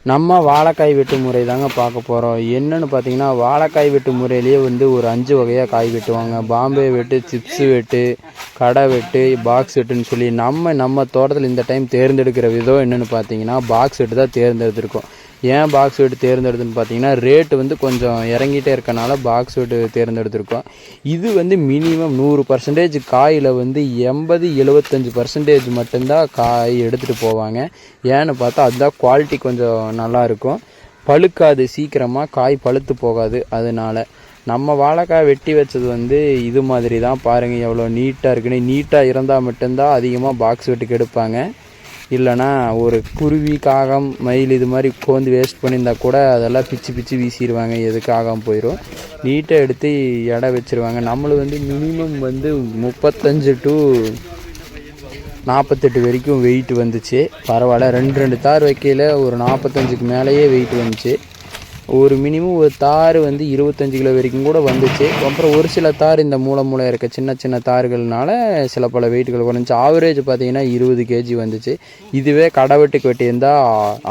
நம்ம வாழைக்காய் வெட்டு முறை தாங்க பார்க்க போகிறோம். என்னென்னு பார்த்தீங்கன்னா, வாழைக்காய் வெட்டு முறையிலேயே வந்து ஒரு 5 வகையாக காய் வெட்டுவாங்க. பாம்பே வெட்டு, சிப்ஸு வெட்டு, கடை வெட்டு, பாக்ஸ் வெட்டுன்னு சொல்லி நம்ம தோட்டத்தில் இந்த டைம் தேர்ந்தெடுக்கிற விதம் என்னென்னு பார்த்தீங்கன்னா, பாக்ஸ் வெட்டு தான் தேர்ந்தெடுத்திருக்கோம். ஏன் பாக்ஸ் வெட்டு தேர்ந்தெடுத்துன்னு பார்த்தீங்கன்னா, ரேட்டு வந்து கொஞ்சம் இறங்கிட்டே இருக்கனால பாக்ஸ் வெட்டு தேர்ந்தெடுத்திருக்கோம். இது வந்து மினிமம் 100% காயில் வந்து 80-75% மட்டும்தான் காய் எடுத்துகிட்டு போவாங்க. ஏன்னு பார்த்தா அதுதான் குவாலிட்டி கொஞ்சம் நல்லாயிருக்கும், பழுக்காது, சீக்கிரமாக காய் பழுத்து போகாது. அதனால நம்ம வாழைக்காய் வெட்டி வச்சது வந்து இது மாதிரி தான். பாருங்கள் எவ்வளோ நீட்டாக இருக்குன்னு. நீட்டாக இருந்தால் மட்டும்தான் அதிகமாக பாக்ஸ் வெட்டுக்கு எடுப்பாங்க. இல்லைனா ஒரு குருவி, காகம், மயில் இது மாதிரி கோந்து வேஸ்ட் பண்ணியிருந்தா கூட அதெல்லாம் பிச்சு வீசிடுவாங்க. எதுக்காகாமல் போயிடும். நீட்டாக எடுத்து எடை வச்சுருவாங்க. நம்மளும் வந்து மினிமம் வந்து 35 to 48 வரைக்கும் வெயிட் வந்துச்சு. பரவாயில்ல, 2 தார் வைக்கையில் ஒரு 45க்கு மேலேயே வெயிட் வந்துச்சு. ஒரு மினிமம் ஒரு தார் வந்து 25 கிலோ வரைக்கும் கூட வந்துச்சு. அப்புறம் ஒரு சில தார் இந்த மூளை இருக்க சின்ன தார்கள்னால சில பல வெயிட்டுகள் குறைஞ்சி ஆவரேஜ் பார்த்திங்கன்னா 20 kg வந்துச்சு. இதுவே கடை வெட்டுக்கு வெட்டியிருந்தால்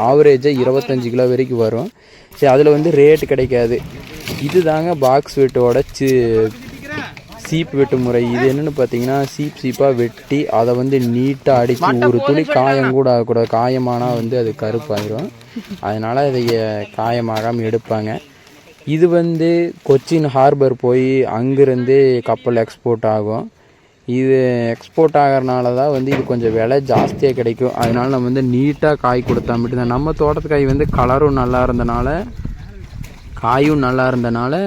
ஆவரேஜாக 25 கிலோ வரைக்கும் வரும். சரி, அதில் வந்து ரேட்டு கிடைக்காது. இது தாங்க பாக்ஸ் வெட்டோட சீப் வெட்டு முறை. இது என்னென்னு பார்த்தீங்கன்னா, சீப்பாக வெட்டி அதை வந்து நீட்டாக அடித்து ஒரு துளி காயம் கூட ஆகக்கூடாது. காயமானால் வந்து அது கருப்பாயிடும். அதனால் அதை காயமாகாமல் எடுப்பாங்க. இது வந்து கொச்சின் ஹார்பர் போய் அங்கேருந்து கப்பல் எக்ஸ்போர்ட் ஆகும். இது எக்ஸ்போர்ட் ஆகிறனால தான் வந்து இது கொஞ்சம் விலை ஜாஸ்தியாக கிடைக்கும். அதனால் நம்ம வந்து நீட்டாக காய் கொடுத்தா மட்டும்தான். நம்ம தோட்டத்து காய் வந்து கலரும் நல்லா இருந்தனால, காயும் நல்லா இருந்தனால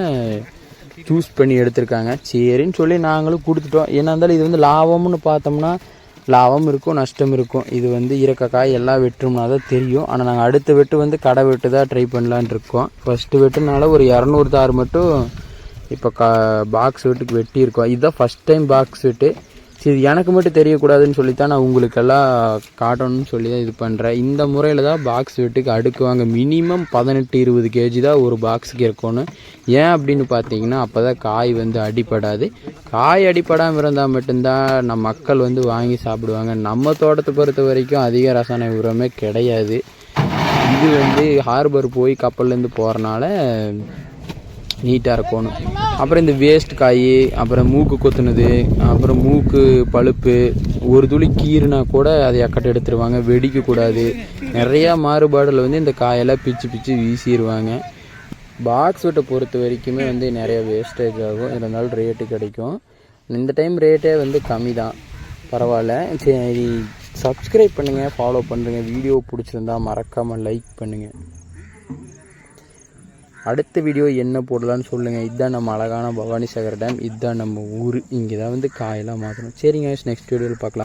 சூஸ் பண்ணி எடுத்திருக்காங்க. சரின்னு சொல்லி நாங்களும் கொடுத்துட்டோம். என்ன இருந்தாலும் இது வந்து லாபம்னு பார்த்தோம்னா லாபம் இருக்கும், நஷ்டம் இருக்கும். இது வந்து இறக்க காய் எல்லாம் வெட்டும்னா தான் தெரியும். ஆனால் நாங்கள் அடுத்த வெட்டு வந்து கடை வெட்டு தான் ட்ரை பண்ணலான் இருக்கோம். ஃபஸ்ட்டு வெட்டுனால ஒரு 200 தார் மட்டும் இப்போ பாக்ஸ் வெட்டுக்கு வெட்டியிருக்கோம். இதுதான் ஃபஸ்ட் டைம் பாக்ஸ் வெட்டு. சரி, எனக்கு மட்டும் தெரியக்கூடாதுன்னு சொல்லித்தான் நான் உங்களுக்கெல்லாம் காட்டணும்னு சொல்லி தான் இது பண்ணுறேன். இந்த முறையில் தான் பாக்ஸ் வெட்டுக்கு அடுக்குவாங்க. மினிமம் 18-20 kg தான் ஒரு பாக்ஸுக்கு இருக்கணும். ஏன் அப்படின்னு பார்த்தீங்கன்னா, அப்போ தான் காய் வந்து அடிப்படாது. காய் அடிப்படாமல் இருந்தால் மட்டும்தான் நம்ம மக்கள் வந்து வாங்கி சாப்பிடுவாங்க. நம்ம தோட்டத்தை பொறுத்த வரைக்கும் அதிக ரசாயன உரமே கிடையாது. இது வந்து ஹார்பர் போய் கப்பல்லேருந்து போகிறனால நீட்டாக இருக்கணும். அப்புறம் இந்த வேஸ்ட் காய், அப்புறம் மூக்கு கொத்துனது, அப்புறம் மூக்கு பழுப்பு, ஒரு துளி கீறுனா கூட அதை அக்கட்டை எடுத்துருவாங்க. வெடிக்கக்கூடாது. நிறையா மாறுபாடில் வந்து இந்த காயெல்லாம் பிச்சு வீசிடுவாங்க. பாக்ஸ் வெட்டை பொறுத்த வரைக்குமே வந்து நிறைய வேஸ்டேஜ் ஆகும். இருந்தாலும் ரேட்டு கிடைக்கும். இந்த டைம் ரேட்டே வந்து கம்மி தான். பரவாயில்ல. சரி, சப்ஸ்கிரைப் பண்ணுங்கள், ஃபாலோ பண்ணுங்கள். வீடியோ பிடிச்சிருந்தா மறக்காமல் லைக் பண்ணுங்கள். அடுத்த வீடியோ என்ன போடலான்னு சொல்லுங்கள். இதுதான் நம்ம அழகான பவானிசாகர் டேம். இதுதான் நம்ம ஊர். இங்கே தான் வந்து காயெல்லாம் மாற்றணும். சரிங்க, நெக்ஸ்ட் வீடியோவில் பார்க்கலாம்.